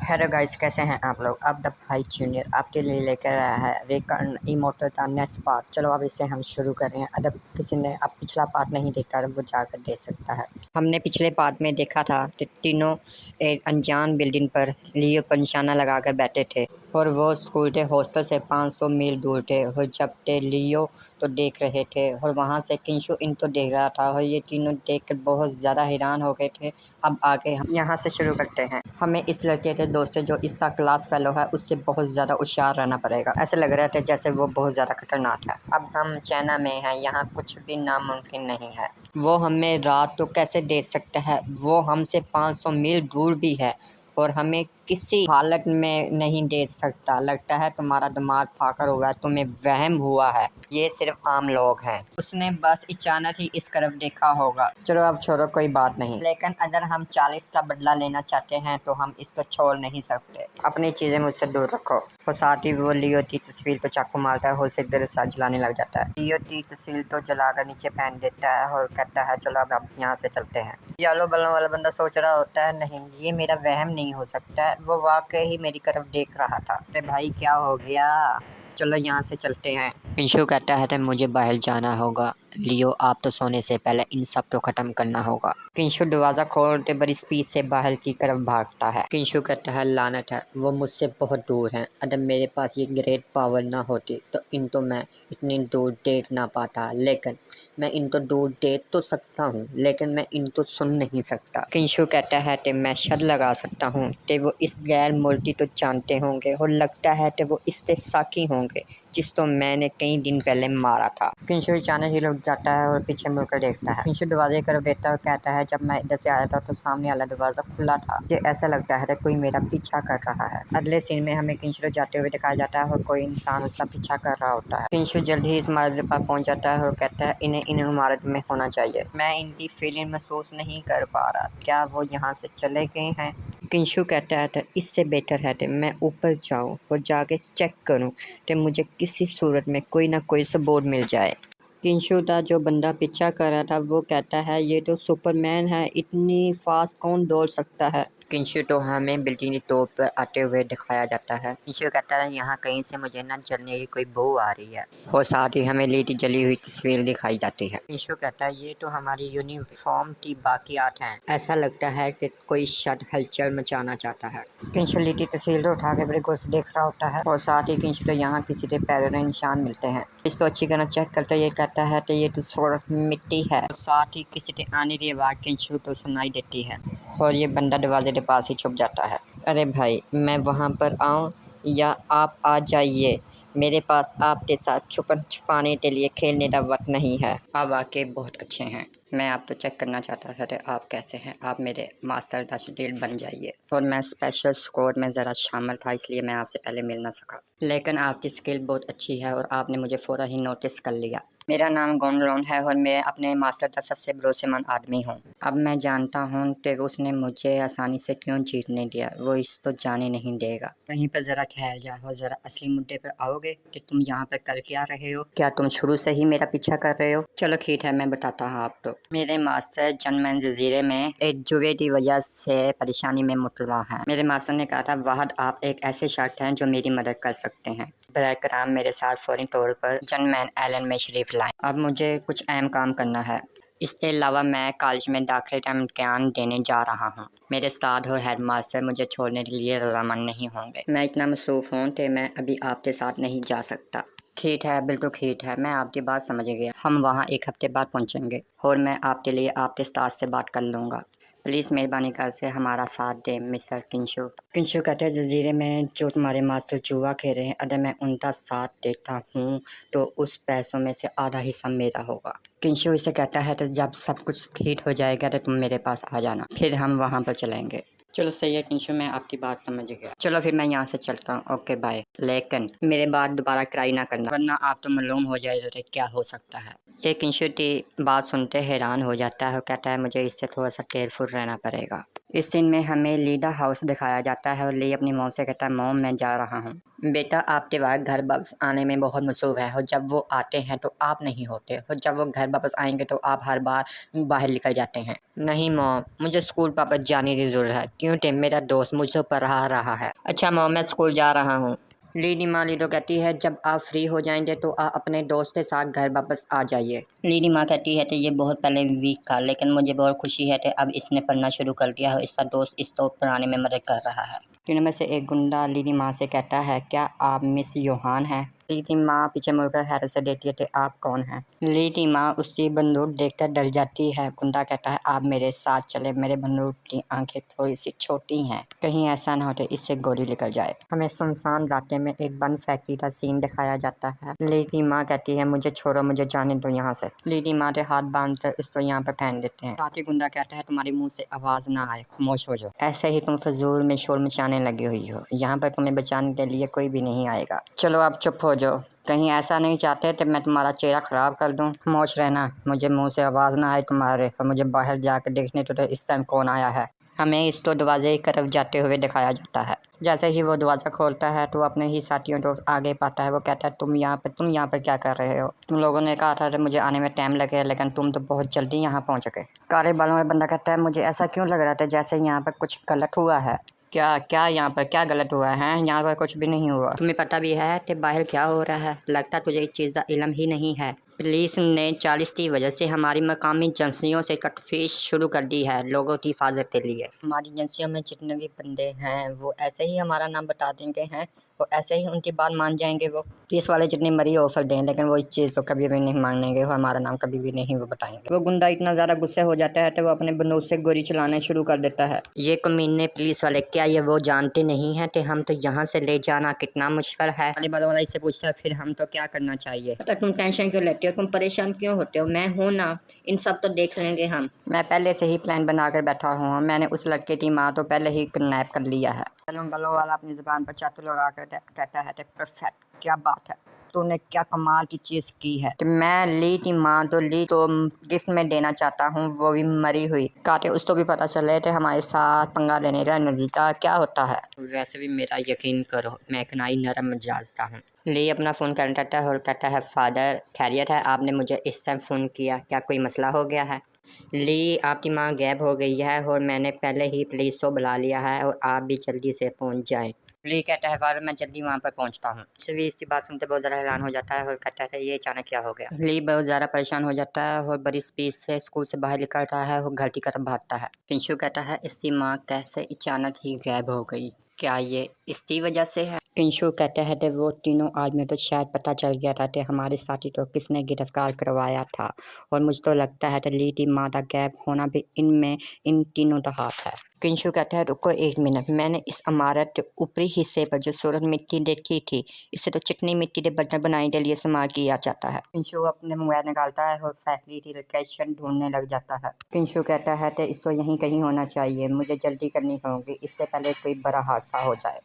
Hello guys, कैसे हैं आप लोग। अब द भाई जूनियर आपके लिए लेकर आया है रिकॉर्ड इमोटल का नेक्स्ट पार्ट। चलो अब इसे हम शुरू करें। अगर किसी ने अब पिछला पार्ट नहीं देखा वो जाकर देख सकता है। हमने पिछले पार्ट में देखा था कि तीनों एक अनजान बिल्डिंग पर लियो पर निशाना लगाकर बैठे थे और वो स्कूल के हॉस्टल से 500 मील दूर थे। और जब ते लियो तो देख रहे थे और वहाँ से किंशु इनको देख रहा था और ये तीनों देखकर बहुत ज़्यादा हैरान हो गए थे। अब आगे हम यहाँ से शुरू करते हैं। हमें इस लड़के के दोस्त से जो इसका क्लास फेलो है उससे बहुत ज़्यादा होशियार रहना पड़ेगा। ऐसे लग रहा था जैसे वो बहुत ज़्यादा खतरनाक है। अब हम चाइना में हैं, यहाँ कुछ भी नामुमकिन नहीं है। वो हमें रात तो कैसे देख सकता है, वो हमसे 500 मील दूर भी है और हमें किसी हालत में नहीं देख सकता। लगता है तुम्हारा दिमाग फाकर हुआ, तुम्हें वहम हुआ है, ये सिर्फ आम लोग हैं। उसने बस अचानक ही इस तरफ देखा होगा। चलो अब छोड़ो, कोई बात नहीं। लेकिन अगर हम 40 का बदला लेना चाहते हैं तो हम इसको छोड़ नहीं सकते। अपनी चीजें मुझसे दूर रखो। और साथ ही वो लियो की तस्वीर को चाकू मारता है और उसे देर साथ जलाने लग जाता है। लियो की तस्वीर तो जलाकर नीचे फेंक देता है और कहता है चलो अब यहाँ से चलते हैं। येलो बल्लों वाला बंदा सोच रहा होता है नहीं, ये मेरा वहम नहीं हो सकता। वो वाकई ही मेरी तरफ देख रहा था। अरे भाई क्या हो गया, चलो यहाँ से चलते हैं। पिंशु कहता है तो मुझे बाहर जाना होगा। लियो आप तो सोने से पहले इन सब को खत्म करना होगा। किंशु दरवाजा खोलते बड़ी स्पीड से बाहर की तरफ भागता है। किंशु कहता है लानत है, वो मुझसे बहुत दूर हैं। अगर मेरे पास ये ग्रेट पावर ना होती तो इनको मैं इतनी दूर देख ना पाता। लेकिन मैं इनको दूर देख तो सकता हूँ लेकिन मैं इनको सुन नहीं सकता। किंशु कहता है कि मैं शर्त लगा सकता हूँ कि वो इस गैर मूर्ति तो जानते होंगे और लगता है कि वो इससे साकी होंगे जिस तो मैंने कई दिन पहले मारा था। किंशु अचानक ही रुक जाता है और पीछे मुड़कर देखता है। किंशु दरवाजे की तरफ देखता है और कहता है जब मैं इधर से आया था तो सामने वाला दरवाजा खुला था। मुझे ऐसा लगता है कि कोई मेरा पीछा कर रहा है। अगले सीन में हमें किंशु जाते हुए दिखाया जाता है और कोई इंसान उसका पीछा कर रहा होता है। किंशु जल्द ही इस इमारत के पास पहुंच जाता है और कहता है इन्हें इन इमारत में होना चाहिए। मैं इनकी फीलिंग महसूस नहीं कर पा रहा, क्या वो यहाँ से चले गए हैं। किंशु कहता है तो इससे बेहतर है कि मैं ऊपर जाऊं और जाके चेक करूं कि मुझे किसी सूरत में कोई ना कोई सबूत मिल जाए। किंशु का जो बंदा पीछा कर रहा था वो कहता है ये तो सुपरमैन है, इतनी फास्ट कौन दौड़ सकता है। किंशु तो हमें बिल्डिंग के तौर पर आते हुए दिखाया जाता है। किंशु कहता है यहाँ कहीं से मुझे ना जलने की कोई बू आ रही है और साथ ही हमें लीटी जली हुई तस्वीर दिखाई जाती है। किंशु कहता है ये तो हमारी यूनिफॉर्म की बाकियात हैं, ऐसा लगता है कि कोई शायद हलचल मचाना चाहता है। किंशु लीटी तस्वीर तो उठा के बड़े गौर से देख रहा होता है और साथ ही किंशु तो यहाँ किसी के पैरों के निशान मिलते हैं। इसको अच्छी तरह चेक करते ये कहता है कि ये तो सिर्फ मिट्टी है। साथ ही किसी के आने की आवाज़ किंशु तो सुनाई देती है और ये बंदा दरवाजे के पास ही छुप जाता है। अरे भाई मैं वहाँ पर आऊँ या आप आ जाइए, मेरे पास आपके साथ छुपाने के लिए खेलने का वक्त नहीं है। आप वाकई बहुत अच्छे हैं, मैं आप तो चेक करना चाहता था कि आप कैसे हैं। आप मेरे मास्टर का शेड्यूल बन जाइए। और मैं स्पेशल स्कोर में ज़रा शामिल था इसलिए मैं आपसे पहले मिल ना सका, लेकिन आपकी स्किल बहुत अच्छी है और आपने मुझे फ़ौरन ही नोटिस कर लिया। मेरा नाम गोंडलोन है और मैं अपने मास्टर का सबसे भरोसेमंद आदमी हूँ। अब मैं जानता हूँ कि उसने मुझे आसानी से क्यों जीतने दिया, वो इस तो जाने नहीं देगा। कहीं पर ज़रा ख्याल जाओ, ज़रा असली मुद्दे पर आओगे कि तुम यहाँ पर कर क्या रहे हो। क्या तुम शुरू से ही मेरा पीछा कर रहे हो। चलो ठीक है मैं बताता हूँ आपको। मेरे मास्टर जनमैन जजीरे में एक जुए की वजह से परेशानी में मुबतला है। मेरे मास्टर ने कहा था वाहद आप एक ऐसे शख्स हैं जो मेरी मदद कर सकते हैं। बरकराम मेरे साथ फौरी तौर पर जनमैन एलन में शरीफ लाएं। अब मुझे कुछ अहम काम करना है। इसके अलावा मैं कॉलेज में दाखिले का इम्तिहान देने जा रहा हूँ। मेरे उस्ताद और हेड मास्टर मुझे छोड़ने के लिए रजामंद नहीं होंगे। मैं इतना मसरूफ़ हूँ कि मैं अभी आपके साथ नहीं जा सकता। ठीक है, बिल्कुल ठीक है, मैं आपकी बात समझ गया। हम वहाँ एक हफ्ते बाद पहुँचेंगे और मैं आपके लिए आपके उस्ताद से बात कर लूँगा। प्लीज़ मेहरबानी कर से हमारा साथ दें मिस्टर किंशु। किंशु कहते हैं जजीरे में जो तुम्हारे मास्टर जुआ खेल रहे हैं, अगर मैं उनका साथ देता हूँ तो उस पैसों में से आधा हिस्सा मेरा होगा। किंशु इसे कहता है तो जब सब कुछ ठीक हो जाएगा तो तुम मेरे पास आ जाना, फिर हम वहाँ पर चलेंगे। चलो सही है किंशु, मैं आपकी बात समझ गया। चलो फिर मैं यहाँ से चलता हूँ, ओके बाय। लेकिन मेरे बाद दोबारा ट्राई ना करना वरना आप तो मालूम हो जाए तो क्या हो सकता है। ये किंशु की बात सुनते हैरान हो जाता है और कहता है मुझे इससे थोड़ा सा केयरफुल रहना पड़ेगा। इस सीन में हमें लीडा हाउस दिखाया जाता है और ली अपनी मॉम से कहता है मॉम मैं जा रहा हूँ। बेटा आपके बाद घर वापस आने में बहुत मसरूफ़ है और जब वो आते हैं तो आप नहीं होते और जब वो घर वापस आएंगे तो आप हर बार बाहर निकल जाते हैं। नहीं मॉम मुझे स्कूल वापस जाने की ज़रूरत है क्योंकि मेरा दोस्त मुझसे पढ़ा रहा है। अच्छा मॉम मैं स्कूल जा रहा हूँ। लीडी माँ लीडो कहती है जब आप फ्री हो जाएंगे तो आप अपने दोस्त के साथ घर वापस आ जाइए। लीडी माँ कहती है कि ये बहुत पहले वीक था लेकिन मुझे बहुत खुशी है कि अब इसने पढ़ना शुरू कर दिया है, इसका दोस्त इसको पढ़ाने में मदद कर रहा है। तीनों में से एक गुंडा लीडी माँ से कहता है क्या आप मिस योहान हैं? लीडी माँ पीछे मुड़कर हैरत से देखती है कि आप कौन हैं? लीडी माँ उसकी बंदूक देखकर डर जाती है। गुंडा कहता है आप मेरे साथ चले, मेरे बंदूक की आंखें थोड़ी सी छोटी हैं, कहीं ऐसा ना हो तो इससे गोली निकल जाए। हमें सुनसान रास्ते में एक बन फैक्ट्री का सीन दिखाया जाता है। लीडी माँ कहती है मुझे छोड़ो, मुझे जाने दो यहाँ से। लीडी माँ के हाथ बांधकर इसको यहाँ पर फेंक देते हैं। साथ ही गुंडा कहता है तुम्हारे मुंह से आवाज ना आए, खामोश हो जाओ, ऐसे ही तुम फजूल में शोर मचाने लगी हुई हो, यहाँ पर तुम्हें बचाने के लिए कोई भी नहीं आएगा। चलो आप चुप हो जाओ, कहीं ऐसा नहीं चाहते तो मैं तुम्हारा चेहरा खराब कर दूं। खामोश रहना, मुझे मुंह से आवाज़ ना आए तुम्हारे और मुझे बाहर जाकर देखने तो इस टाइम कौन आया है। हमें इसको दरवाजे की तरफ जाते हुए दिखाया जाता है। जैसे ही वो दरवाज़ा खोलता है तो अपने ही साथियों को आगे पाता है। वो कहता है तुम यहाँ पर क्या कर रहे हो? तुम लोगों ने कहा था कि मुझे आने में टाइम लगे लेकिन तुम तो बहुत जल्दी यहाँ पहुँच गए। काले बालों वाला बंदा कहता है मुझे ऐसा क्यों लग रहा था जैसे यहाँ पर कुछ गलत हुआ है। क्या क्या यहाँ पर क्या गलत हुआ है? यहाँ पर कुछ भी नहीं हुआ। तुम्हें पता भी है कि बाहर क्या हो रहा है? लगता तुझे इस चीज़ का इल्म ही नहीं है। पुलिस ने 40 की वजह से हमारी मकामी एजेंसियों से कटफिश शुरू कर दी है लोगों की हिफाजत के लिए। हमारी एजेंसियों में जितने भी बंदे हैं वो ऐसे ही हमारा नाम बता देंगे हैं, वो ऐसे ही उनकी बात मान जाएंगे। वो पुलिस वाले जितनी मरी ऑफर दें लेकिन वो इस चीज़ को कभी भी नहीं मानेंगे, वो हमारा नाम कभी भी नहीं वो बताएंगे। वो गुंडा इतना ज़्यादा गुस्से हो जाता है तो वो अपने बंदूक से गोली चलाने शुरू कर देता है। ये कमीने पुलिस वाले, क्या ये वो जानते नहीं हैं कि हम तो यहाँ से ले जाना कितना मुश्किल है? अली बाला वाला इससे पूछता है फिर हम तो क्या करना चाहिए? पता तुम टेंशन क्यों लेते हो, तुम परेशान क्यों होते हो? मैं हूँ ना, इन सब तो देख लेंगे हम। मैं पहले से ही प्लान बनाकर बैठा हूँ, मैंने उस लड़के की माँ तो पहले ही किडनैप कर लिया है। बलों बलों वाला अपनी ज़ुबान पर चाकू लगा कर कहता है परफेक्ट, क्या बात है, तूने क्या कमाल की चीज़ की है। तो मैं ली की माँ तो ली तो गिफ्ट में देना चाहता हूँ, वो भी मरी हुई। काटे उसको भी पता चले तो हमारे साथ पंगा लेने का नज़ीका क्या होता है। वैसे भी मेरा यकीन करो मैं एक नाई नरम मिजाज का हूँ। ली अपना फ़ोन करता है और कहता है फादर खैरियत है, आपने मुझे इस टाइम फ़ोन किया, क्या कोई मसला हो गया है? ली आपकी माँ गैब हो गई है और मैंने पहले ही पुलिस को बुला लिया है और आप भी जल्दी से पहुँच जाएँ। ली कहता है फादर मैं जल्दी वहाँ पर पहुँचता हूँ। सभी इसकी बात सुनते बहुत ज़्यादा हैरान हो जाता है और कहता है ये अचानक क्या हो गया। ली बहुत ज़्यादा परेशान हो जाता है और बड़ी स्पीड से स्कूल से बाहर निकलता है और घर की तरफ भागता है। पिंशु कहता है इसकी माँ कैसे अचानक ही गायब हो गई, क्या ये इसकी वजह से है? किंशु कहते हैं कि वो तीनों आदमी तो शायद पता चल गया था कि हमारे साथी को किसने गिरफ्तार करवाया था और मुझे तो लगता है कि ली की माँ का गैप होना भी इनमें इन तीनों का हाथ है। किंशु कहता है रुको एक मिनट, मैंने इस इमारत के ऊपरी हिस्से पर जो सूरज मिट्टी देखी थी इससे तो चिकनी मिट्टी के बर्तन बनाने के लिए इस्तेमाल किया जाता है। किंशु अपने मोबाइल निकालता है और फैसली की लोकेशन ढूंढने लग जाता है। किंशु कहता है कि इसको यहीं कहीं होना चाहिए, मुझे जल्दी करनी होगी इससे पहले कोई बड़ा हादसा हो जाए।